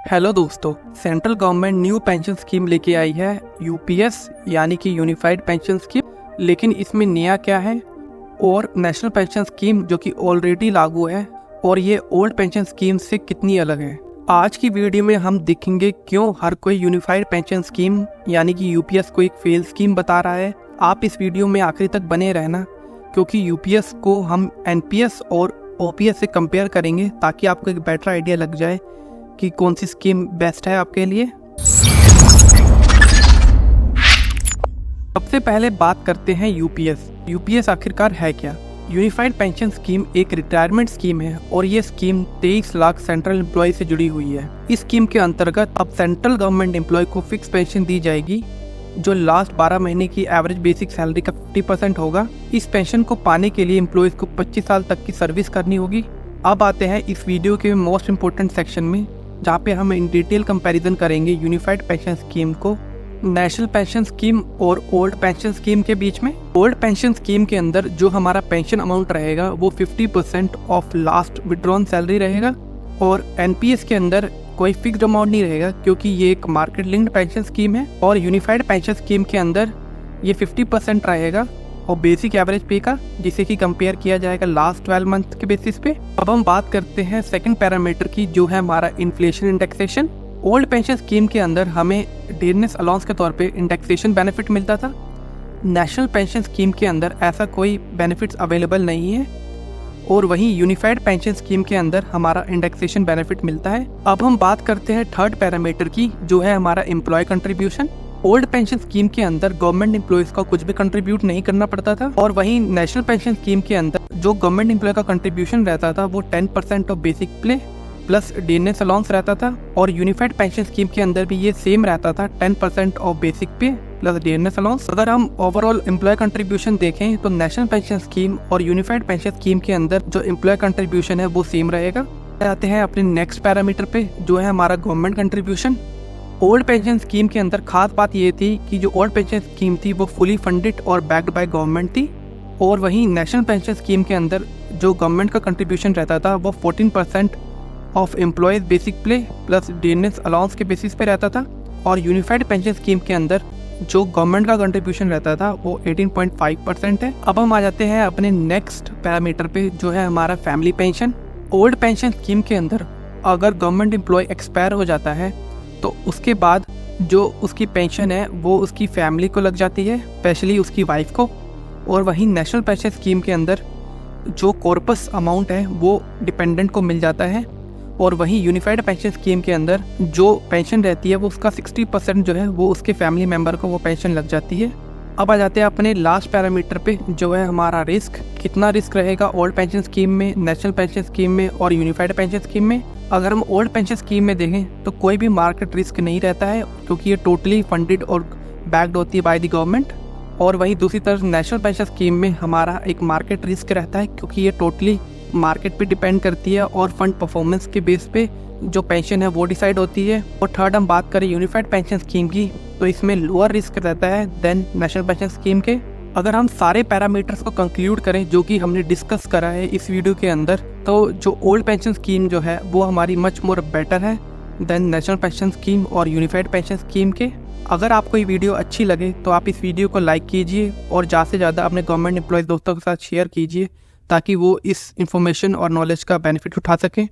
Hello दोस्तों, central government new pension scheme लेके आई है यूपीएस यानी कि यूनिफाइड पेंशन स्कीम। लेकिन इसमें नया क्या है और नेशनल पेंशन स्कीम जो कि ऑलरेडी लागू है और ये ओल्ड पेंशन स्कीम से कितनी अलग है। आज की वीडियो में हम देखेंगे क्यों हर कोई यूनिफाइड पेंशन स्कीम यानी कि यूपीएस को एक फेल स्कीम बता रहा है। आप इस वीडियो में आखिरी तक बने रहना क्योंकि यूपीएस को हम एनपीएस और ओपीएस से कंपेयर करेंगे ताकि आपको एक बेटर आइडिया लग जाए कि कौन सी स्कीम बेस्ट है आपके लिए। सबसे पहले बात करते हैं यूपीएस। यूपीएस आखिरकार है क्या? यूनिफाइड पेंशन स्कीम एक रिटायरमेंट स्कीम है और ये स्कीम 23 लाख सेंट्रल एम्प्लॉय से जुड़ी हुई है। इस स्कीम के अंतर्गत अब सेंट्रल गवर्नमेंट एम्प्लॉय को फिक्स पेंशन दी जाएगी जो लास्ट 12 महीने की एवरेज बेसिक सैलरी का 50% होगा। इस पेंशन को पाने के लिए एम्प्लॉयज को 25 साल तक की सर्विस करनी होगी। अब आते हैं इस वीडियो के मोस्ट इम्पोर्टेंट सेक्शन में जहाँ पे हम इन डिटेल कंपैरिजन करेंगे यूनिफाइड पेंशन स्कीम को नेशनल पेंशन स्कीम और ओल्ड पेंशन स्कीम के बीच में। ओल्ड पेंशन स्कीम के अंदर जो हमारा पेंशन अमाउंट रहेगा वो 50% ऑफ लास्ट विड्रॉन सैलरी रहेगा और एनपीएस के अंदर कोई फिक्स्ड अमाउंट नहीं रहेगा क्योंकि ये एक मार्केट लिंक्ड पेंशन स्कीम है। और यूनिफाइड पेंशन स्कीम के अंदर ये 50% रहेगा और बेसिक एवरेज पे का, जिसे कि कंपेयर किया जाएगा लास्ट 12 मंथ के बेसिस पे। अब हम बात करते हैं सेकंड पैरामीटर की जो है हमारा inflation indexation. Old pension scheme के अंदर हमें डेयरनेस अलाउंस के तौर पे इंडेक्सेशन बेनिफिट मिलता था। नेशनल पेंशन स्कीम के अंदर ऐसा कोई बेनिफिट्स अवेलेबल नहीं है और वहीं यूनिफाइड पेंशन स्कीम के अंदर हमारा इंडेक्सेशन बेनिफिट मिलता है। अब हम बात करते हैं थर्ड पैरामीटर की जो है हमारा employ contribution. Old pension scheme के अंदर गवर्नमेंट एम्प्लॉयज को कुछ भी कंट्रीब्यूट नहीं करना पड़ता था और वहीं नेशनल पेंशन स्कीम के अंदर जो गवर्नमेंट एम्प्लॉय का कंट्रीब्यूशन रहता था वो 10% ऑफ बेसिक पे प्लस डेयरनेस अलाउंस रहता था। और यूनिफाइड पेंशन स्कीम के अंदर भी ये सेम रहता था, 10% ऑफ बेसिक पे प्लस डेयरनेस अलाउंस। अगर हम ओवरऑल एम्प्लॉय कंट्रीब्यूशन देखें तो नेशनल पेंशन स्कीम और यूनिफाइड पेंशन स्कीम के अंदर जो एम्प्लॉय कंट्रीब्यूशन है वो सेम रहेगा। आते हैं अपने नेक्स्ट पैरामीटर पे जो है हमारा government contribution. Old pension scheme के अंदर खास बात ये थी कि जो ओल्ड पेंशन स्कीम थी वो फुली फंडेड और बैक्ड बाय गवर्नमेंट थी और वहीं नेशनल पेंशन स्कीम के अंदर जो गवर्नमेंट का कंट्रीब्यूशन रहता था वो 14% ऑफ एम्प्लॉयज बेसिक पे प्लस डेयरनेस अलाउंस के बेसिस पे रहता था। और यूनिफाइड पेंशन स्कीम के अंदर जो गवर्नमेंट का कंट्रीब्यूशन रहता था वो 18.5% है। अब हम आ जाते हैं अपने नेक्स्ट पैरामीटर पे जो है हमारा family pension. Old pension scheme के अंदर अगर गवर्नमेंट एम्प्लॉय एक्सपायर हो जाता है तो उसके बाद जो उसकी पेंशन है वो उसकी फैमिली को लग जाती है, स्पेशली उसकी वाइफ को। और वहीं नेशनल पेंशन स्कीम के अंदर जो कॉर्पस अमाउंट है वो डिपेंडेंट को मिल जाता है और वहीं यूनिफाइड पेंशन स्कीम के अंदर जो पेंशन रहती है वो उसका 60% जो है वो उसके फैमिली मेम्बर को वो पेंशन लग जाती है। अब आ जाते हैं अपने लास्ट पैरामीटर पे जो है हमारा रिस्क। कितना रिस्क रहेगा ओल्ड पेंशन स्कीम में, नेशनल पेंशन स्कीम में और यूनिफाइड पेंशन स्कीम में। अगर हम ओल्ड पेंशन स्कीम में देखें तो कोई भी मार्केट रिस्क नहीं रहता है क्योंकि ये टोटली फंडेड और बैक्ड होती है बाय द गवर्नमेंट। और वहीं दूसरी तरफ नेशनल पेंशन स्कीम में हमारा एक मार्केट रिस्क रहता है क्योंकि ये टोटली मार्केट पे डिपेंड करती है और फंड परफॉर्मेंस के बेस पे जो पेंशन है वो डिसाइड होती है। और थर्ड हम बात करें यूनिफाइड पेंशन स्कीम की तो इसमें लोअर रिस्क रहता है देन नेशनल पेंशन स्कीम के। अगर हम सारे पैरामीटर्स को कंक्लूड करें जो कि हमने डिस्कस करा है इस वीडियो के अंदर तो जो ओल्ड पेंशन स्कीम जो है वो हमारी मच मोर बेटर है देन नेशनल पेंशन स्कीम और यूनिफाइड पेंशन स्कीम के। अगर आपको ये वीडियो अच्छी लगे तो आप इस वीडियो को लाइक कीजिए और ज़्यादा से ज़्यादा अपने गवर्नमेंट एम्प्लॉयज़ दोस्तों के साथ शेयर कीजिए ताकि वो इस इन्फॉर्मेशन और नॉलेज का बेनिफिट उठा सकें।